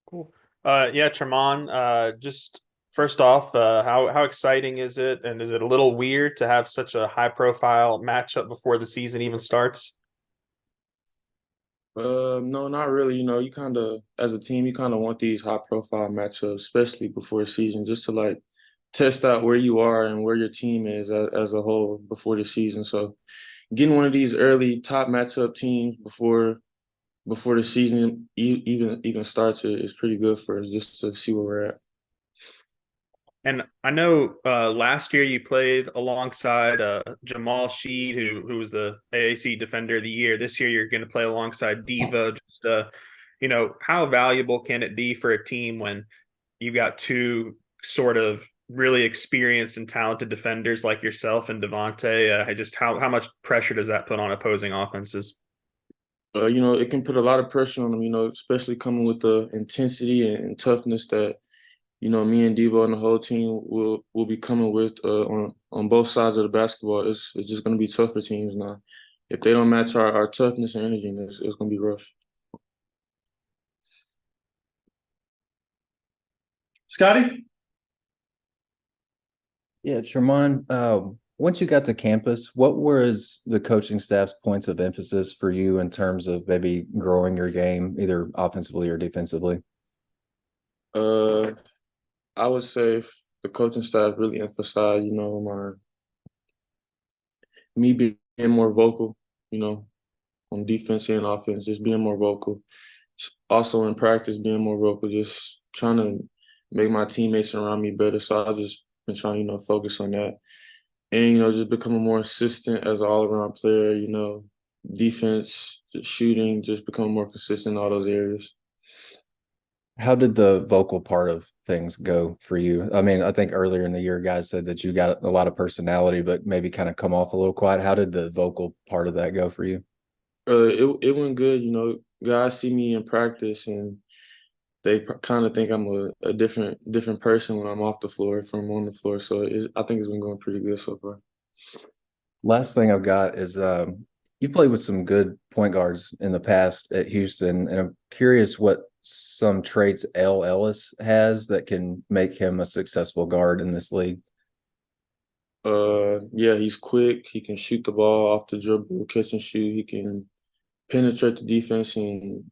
Cool. Yeah, Tramon, just first off, how exciting is it? And is it a little weird to have such a high profile matchup before the season even starts? No, not really. You kind of, as a team, you kind of want these high profile matchups, especially before a season, just to like test out where you are and where your team is as a whole before the season. So getting one of these early top matchup teams before the season even starts is pretty good for us just to see where we're at. And I know last year you played alongside Jamal Sheed, who was the AAC Defender of the Year. This year you're going to play alongside Diva. Just how valuable can it be for a team when you've got two sort of really experienced and talented defenders like yourself and Devontae? Just how much pressure does that put on opposing offenses? It can put a lot of pressure on them, especially coming with the intensity and toughness that me and Devo and the whole team will be coming with on both sides of the basketball. It's just going to be tough for teams now. If they don't match our toughness and energy, then it's going to be rough. Scotty? Yeah, Sherman, once you got to campus, what was the coaching staff's points of emphasis for you in terms of maybe growing your game, either offensively or defensively? Uh, I would say the coaching staff really emphasized, me being more vocal, you know, on defense and offense, just being more vocal. Also in practice, being more vocal, just trying to make my teammates around me better. So I've just been trying, focus on that. And, just becoming more consistent as an all around player, defense, just shooting, just becoming more consistent in all those areas. How did the vocal part of things go for you? I mean, I think earlier in the year, guys said that you got a lot of personality, but maybe kind of come off a little quiet. How did the vocal part of that go for you? It went good, guys see me in practice and they kind of think I'm a different person when I'm off the floor from on the floor. So I think it's been going pretty good so far. Last thing I've got is you played with some good point guards in the past at Houston, and I'm curious what some traits L. Ellis has that can make him a successful guard in this league. Yeah, he's quick. He can shoot the ball off the dribble, catch and shoot. He can penetrate the defense and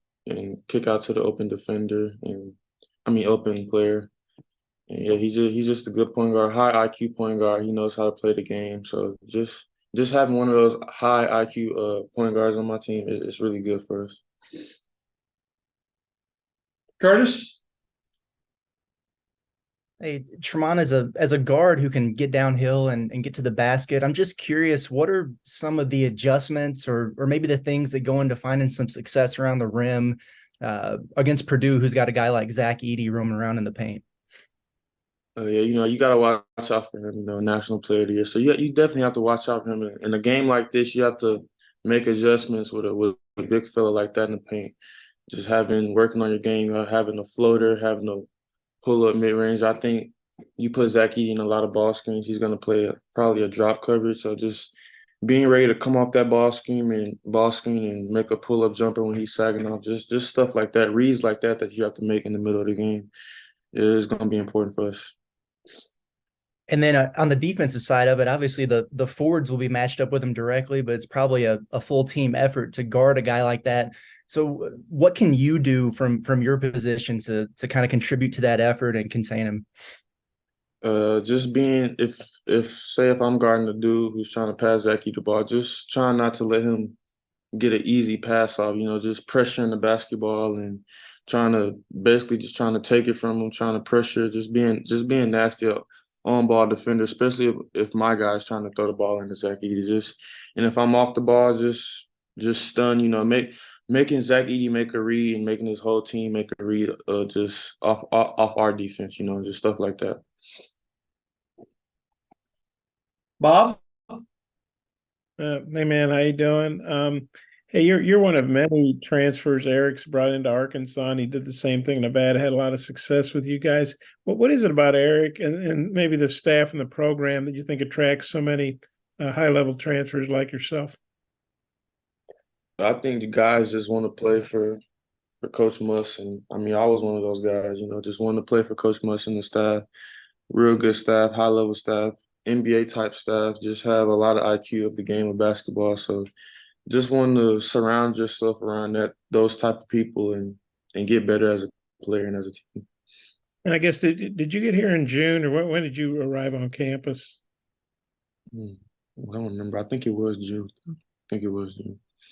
kick out to the open defender and open player. And yeah, he's just a good point guard, high IQ point guard. He knows how to play the game. So just having one of those high IQ point guards on my team is really good for us. Curtis? Hey, Tramon as a guard who can get downhill and get to the basket. I'm just curious, what are some of the adjustments or maybe the things that go into finding some success around the rim against Purdue, who's got a guy like Zach Edey roaming around in the paint? Yeah, you got to watch out for him. National Player of the Year. So you definitely have to watch out for him. In a game like this, you have to make adjustments with a big fella like that in the paint. Just working on your game, having a floater, having a pull up mid range. I think you put Zach Edey in a lot of ball screens, he's gonna play probably a drop coverage. So just being ready to come off that ball screen and make a pull up jumper when he's sagging off, just stuff like that, reads like that you have to make in the middle of the game is gonna be important for us. And then on the defensive side of it, obviously the forwards will be matched up with him directly, but it's probably a full team effort to guard a guy like that. So what can you do from your position to kind of contribute to that effort and contain him? Just being if I'm guarding the dude who's trying to pass Zachy the ball, just trying not to let him get an easy pass off. Just pressuring the basketball and trying to take it from him, trying to pressure, just being nasty on ball defender, especially if my guy's trying to throw the ball into Zach Edey. And if I'm off the ball, just stun. Making Zach Edey make a read and making his whole team make a read. Just off our defense. Just stuff like that. Bob? Hey man, how you doing? Hey, you're one of many transfers Eric's brought into Arkansas, and he did the same thing in Nevada. Had a lot of success with you guys. What is it about Eric and maybe the staff and the program that you think attracts so many high level transfers like yourself? I think the guys just want to play for Coach Muss, and I mean, I was one of those guys. Just wanted to play for Coach Muss and the staff. Real good staff, high level staff, NBA type staff. Just have a lot of IQ of the game of basketball. So just wanted to surround yourself around those type of people and get better as a player and as a team. And I guess did you get here in June, or when did you arrive on campus? I don't remember. I think it was June.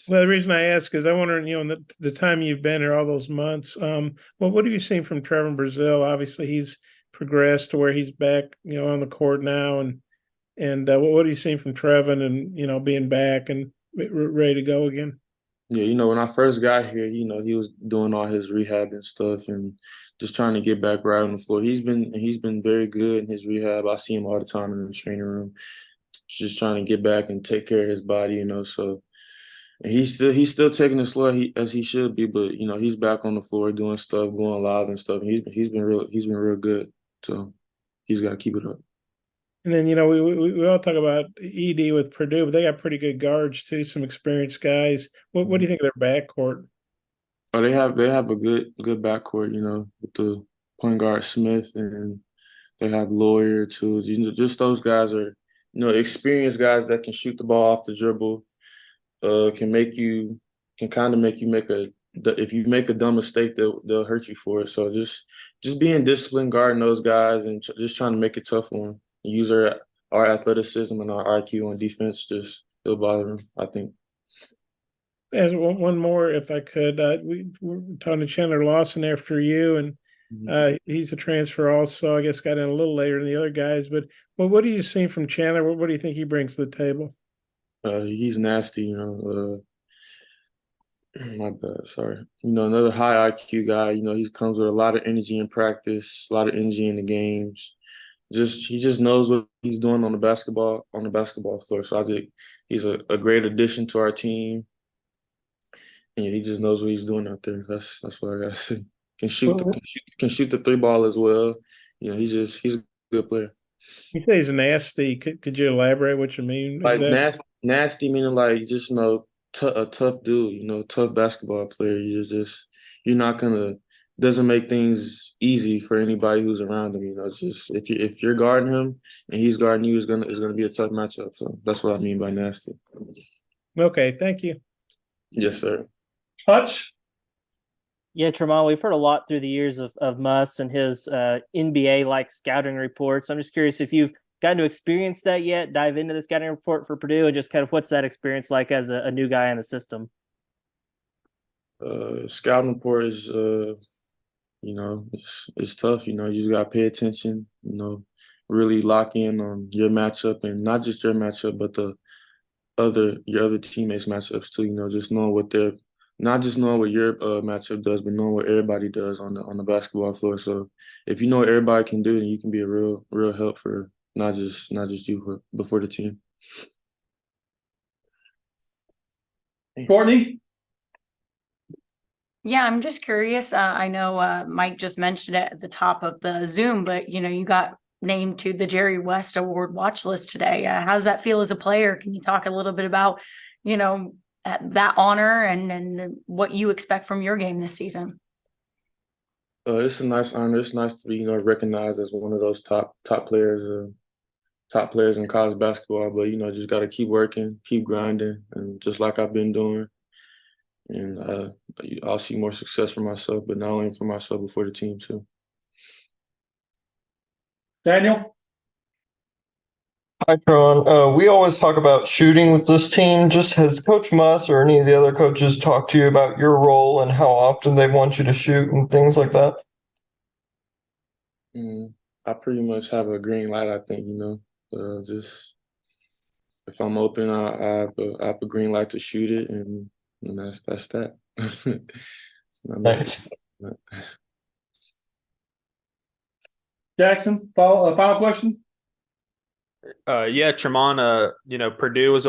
Well, the reason I ask is I wonder, in the time you've been here, all those months, well, what have you seen from Trevor Brazil? Obviously, he's progressed to where he's back, on the court now, and what have you seen from Trevin and being back and ready to go again? Yeah, when I first got here, he was doing all his rehab and stuff and just trying to get back right on the floor. He's been very good in his rehab. I see him all the time in the training room, just trying to get back and take care of his body, so and he's still taking it slow as he should be, but he's back on the floor doing stuff, going live and stuff. And he's been real good. So he's got to keep it up. And then we all talk about ED with Purdue, but they got pretty good guards too, some experienced guys. What do you think of their backcourt? Oh, they have a good backcourt, with the point guard Smith, and they have Lawyer too. Just those guys are experienced guys that can shoot the ball off the dribble. Can kind of make you if you make a dumb mistake, they'll hurt you for it. So just being disciplined, guarding those guys, and just trying to make it tough for them. Use our athleticism and our IQ on defense. It'll bother them, I think. As one more, if I could, we were talking to Chandler Lawson after you, and he's a transfer also. I guess got in a little later than the other guys. But what do you see from Chandler? What do you think he brings to the table? He's nasty, my bad, sorry. Another high IQ guy. He comes with a lot of energy in practice, a lot of energy in the games. He just knows what he's doing on the basketball floor. So I think he's a great addition to our team. And he just knows what he's doing out there. That's what I gotta say. Can shoot the three ball as well. He's a good player. You say he's nasty. Could you elaborate what you mean? Like nasty meaning like just a tough dude. Tough basketball player. You're not gonna doesn't make things easy for anybody who's around him. Just if you're guarding him and he's guarding you, it's gonna be a tough matchup. So that's what I mean by nasty. Okay, thank you. Yes, sir. Hutch? Yeah, Tramon, we've heard a lot through the years of Muss and his NBA-like scouting reports. I'm just curious if you've gotten to experience that yet, dive into the scouting report for Purdue, and just kind of what's that experience like as a new guy in the system? Scouting report is, it's tough. You just got to pay attention, really lock in on your matchup, and not just your matchup, but your other teammates' matchups too. Just knowing not just knowing what your matchup does, but knowing what everybody does on the basketball floor. So if you know what everybody can do, then you can be a real help for not just you, but for the team. Courtney? Yeah, I'm just curious. I know Mike just mentioned it at the top of the Zoom, but you got named to the Jerry West Award watch list today. How does that feel as a player? Can you talk a little bit about, that honor and what you expect from your game this season? It's a nice honor. It's nice to be, recognized as one of those top players in college basketball. But just got to keep working, keep grinding, and just like I've been doing. And I'll see more success for myself, but not only for myself, but for the team too. Daniel? Hi, Tron. We always talk about shooting with this team. Just has Coach Muss or any of the other coaches talked to you about your role and how often they want you to shoot and things like that? I pretty much have a green light, I think, just if I'm open, I have a green light to shoot it, and that's that. Thanks. Jackson, final question? Yeah, Tramon, Purdue was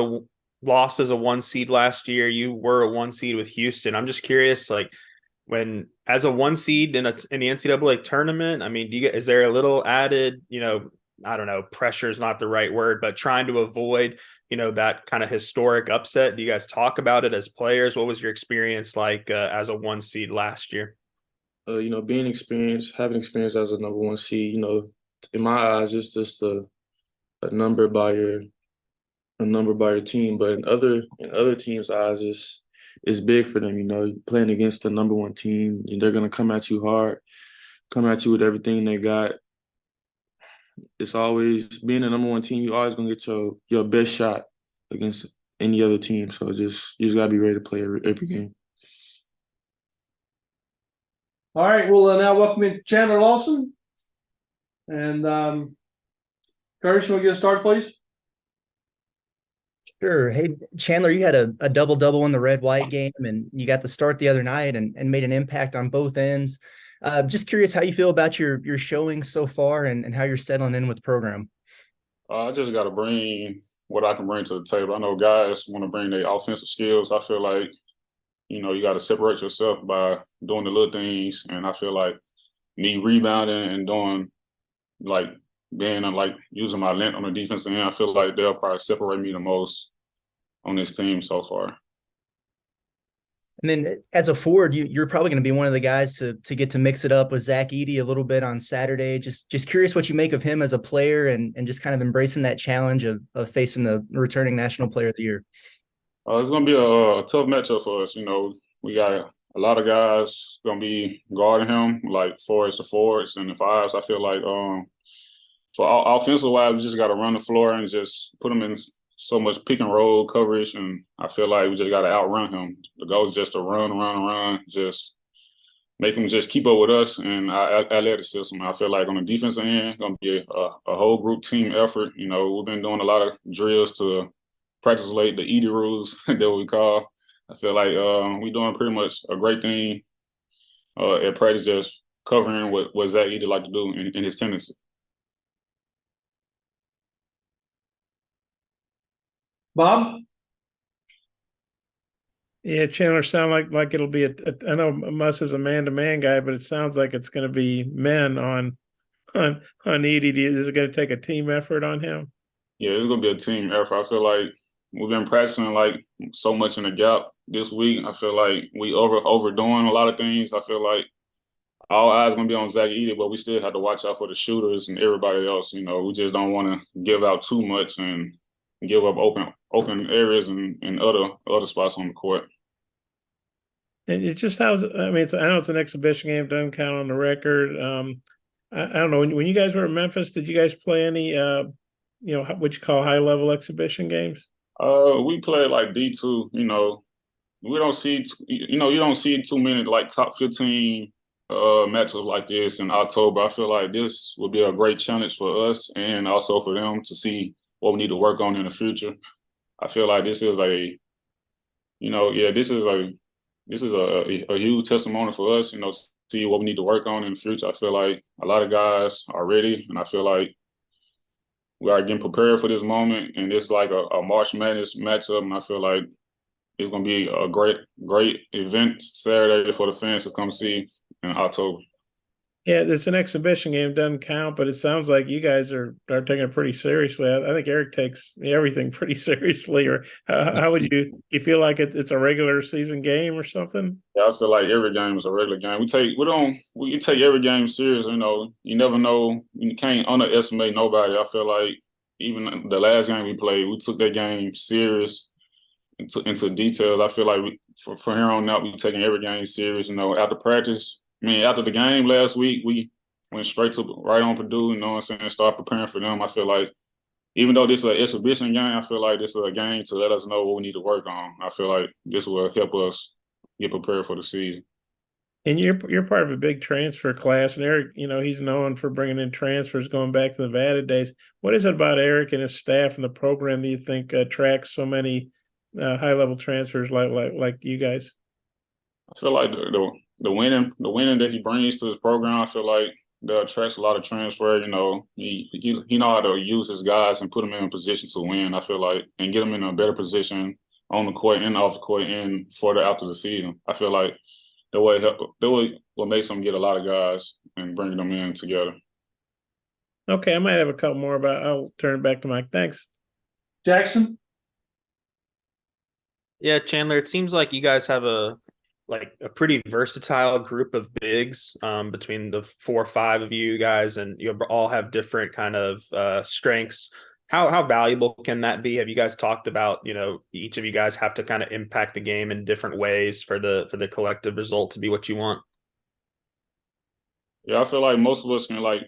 lost as a 1 seed last year. You were a 1 seed with Houston. I'm just curious, like, when as a 1 seed in the NCAA tournament, I mean, is there a little added, I don't know, pressure is not the right word, but trying to avoid, that kind of historic upset? Do you guys talk about it as players? What was your experience like as a 1 seed last year? Being experienced, having experience as a number 1 seed, in my eyes, it's just a number by your team. But in other teams' eyes, it's big for them. Playing against the number 1 team, and they're gonna come at you hard, come at you with everything they got. It's always being a number 1 team. You always gonna get your best shot against any other team. So you just gotta be ready to play every game. All right, we'll now welcome in Chandler Lawson. And Curtis, you want to get a start, please? Sure. Hey, Chandler, you had a double-double in the red-white game, and you got the start the other night and made an impact on both ends. Just curious how you feel about your showing so far and how you're settling in with the program. I just got to bring what I can bring to the table. I know guys want to bring their offensive skills. I feel like, you got to separate yourself by doing the little things. And I feel like me rebounding and doing, like, being like using my length on the defensive end, I feel like they'll probably separate me the most on this team so far. And then as a forward, you're probably going to be one of the guys to get to mix it up with Zach Edey a little bit on Saturday. Just curious what you make of him as a player and just kind of embracing that challenge of facing the returning National Player of the Year. It's going to be a tough matchup for us. We got a lot of guys going to be guarding him, like forwards to forwards and the fives. I feel like for offensive wise, we just got to run the floor and just put him in so much pick and roll coverage, and I feel like we just got to outrun him. The goal is just to run, just make him just keep up with us and our athleticism. I feel like on the defensive end, it's going to be a whole group team effort. We've been doing a lot of drills to practice late, the Edey rules that we call. I feel like we're doing pretty much a great thing at practice, just covering what Zach Edey like to do in his tendency. Bob? Yeah, Chandler, sound like it'll be I know Muss is a man-to-man guy, but it sounds like it's going to be men on Edey. Is it going to take a team effort on him? Yeah, it's going to be a team effort. I feel like we've been practicing like so much in the gap this week. I feel like we overdoing a lot of things. I feel like all eyes going to be on Zach Edey, but we still have to watch out for the shooters and everybody else. We just don't want to give out too much and give up open areas and other spots on the court. And it just I know it's an exhibition game, doesn't count on the record. I don't know, when you guys were in Memphis, did you guys play any what you call high level exhibition games? We played like D2. We don't see you don't see too many like top 15 matchups like this in October. I feel like this would be a great challenge for us and also for them to see what we need to work on in the future. I feel like this is a huge testimony for us, to see what we need to work on in the future. I feel like a lot of guys are ready, and I feel like we are getting prepared for this moment. And it's like a March Madness matchup, and I feel like it's going to be a great event Saturday for the fans to come see in October. Yeah, it's an exhibition game, doesn't count, but it sounds like you guys are taking it pretty seriously. I think Eric takes everything pretty seriously. Or how would you feel like it's a regular season game or something? Yeah, I feel like every game is a regular game. We take every game serious. You never know. You can't underestimate nobody. I feel like even the last game we played, we took that game serious into details. I feel like from here on out, we're taking every game serious. After practice. After the game last week, we went straight right on Purdue, start preparing for them. I feel like even though this is an exhibition game, I feel like this is a game to let us know what we need to work on. I feel like this will help us get prepared for the season. And you're part of a big transfer class, and Eric, he's known for bringing in transfers going back to the Nevada days. What is it about Eric and his staff and the program that you think attracts so many high-level transfers like you guys? I feel like the winning that he brings to his program, I feel like that attracts a lot of transfer. He know how to use his guys and put them in a position to win. I feel like and get them in a better position on the court and off the court and further after the season. I feel like that way what makes them get a lot of guys and bring them in together. Okay, I might have a couple more, but I'll turn it back to Mike. Thanks. Jackson? Yeah, Chandler, it seems like you guys have a pretty versatile group of bigs between the 4 or 5 of you guys, and you all have different kind of strengths. How valuable can that be? Have you guys talked about, each of you guys have to kind of impact the game in different ways for the collective result to be what you want? Yeah, I feel like most of us can I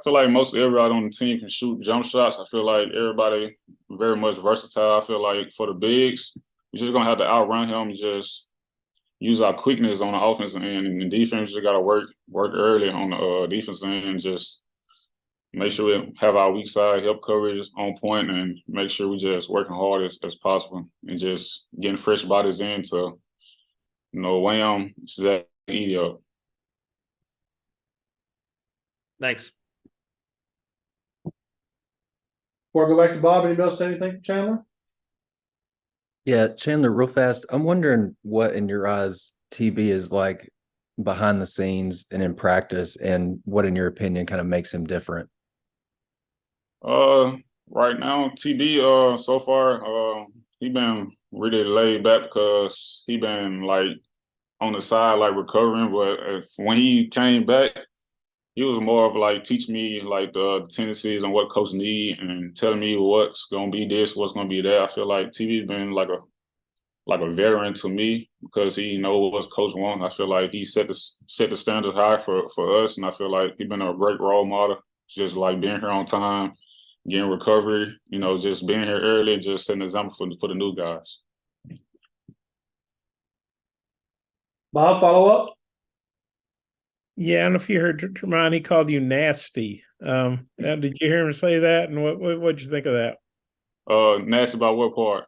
feel like most everybody on the team can shoot jump shots. I feel like everybody very much versatile. I feel like for the bigs, we're just gonna have to outrun him, just use our quickness on the offensive end, and the defense just gotta work early on the defensive end, just make sure we have our weak side help coverage on point, and make sure we just working hard as possible, and just getting fresh bodies in to wham Zach Edey up. Thanks. Before I go back to Bob, anybody else say anything, Chandler? Yeah, Chandler, real fast. I'm wondering what in your eyes TB is like behind the scenes and in practice, and what in your opinion kind of makes him different. Right now, TB, so far, he been really laid back because he been like on the side, like recovering. But when he came back, he was more of like teaching me like the tendencies and what coach need, and telling me what's gonna be this, what's gonna be that. I feel like TB been like a veteran to me because he knows what coach wants. I feel like he set the standard high for us, and I feel like he's been a great role model. Just like being here on time, getting recovery, just being here early, and just setting an example for the new guys. Bob, follow up? Yeah, I don't know if you heard Tramon, he called you nasty. Now, did you hear him say that? And what'd you think of that? Nasty about what part?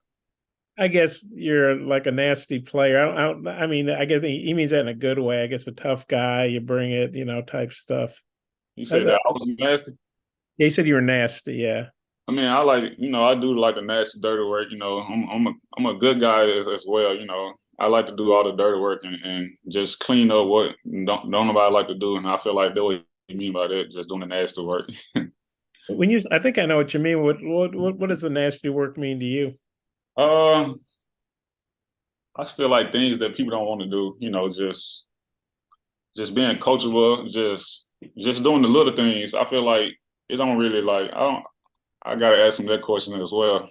I guess you're like a nasty player. I mean, I guess he means that in a good way. I guess a tough guy, you bring it, type stuff. You said that I was nasty? Yeah, he said you were nasty. Yeah. I mean, I like, I do like the nasty dirty work. I'm a good guy as well. I like to do all the dirty work and just clean up what don't nobody like to do. And I feel like that's what you mean by that, just doing the nasty work. I think I know what you mean. What does the nasty work mean to you? I feel like things that people don't want to do. Just being coachable, just doing the little things. I feel like it don't really like I gotta ask him that question as well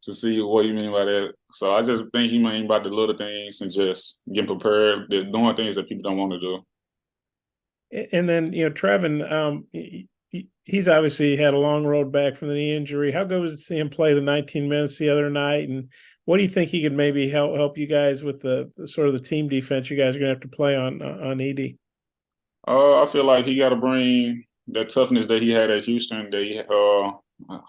to see what you mean by that. So I just think he mean about the little things and just getting prepared, doing things that people don't want to do. And then Trevin, he's obviously had a long road back from the knee injury. How good was it to see him play the 19 minutes the other night? And what do you think he could maybe help you guys with the sort of the team defense you guys are gonna have to play on Edey? I feel like he got to bring that toughness that he had at Houston.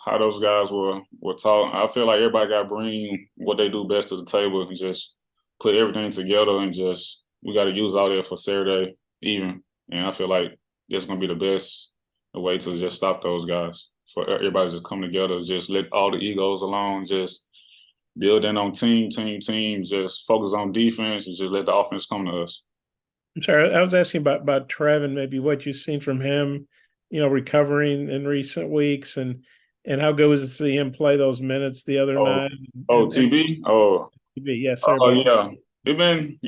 How those guys were taught. I feel like everybody got to bring what they do best to the table and just put everything together, and just we got to use all that for Saturday even. And I feel like it's gonna be the best way to just stop those guys. For everybody to just come together, just let all the egos alone, just build in on team, just focus on defense and just let the offense come to us. I'm sorry, I was asking about Trevin, maybe what you've seen from him, recovering in recent weeks, and how good was it to see him play those minutes the other night? TB? TB, yes, sir. Yeah. It been,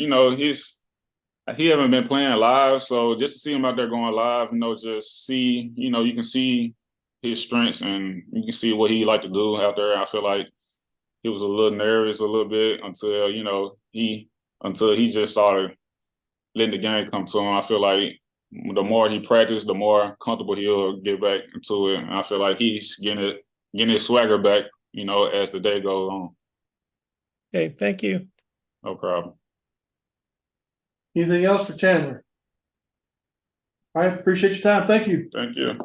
he haven't been playing live, so just to see him out there going live, just see, you can see his strengths and you can see what he like to do out there. I feel like he was a little nervous a little bit until he just started letting the game come to him. I feel like the more he practiced, the more comfortable he'll get back into it. And I feel like he's getting his swagger back, as the day goes on. Okay, thank you. No problem. Anything else for Chandler? All right, appreciate your time. Thank you. Thank you.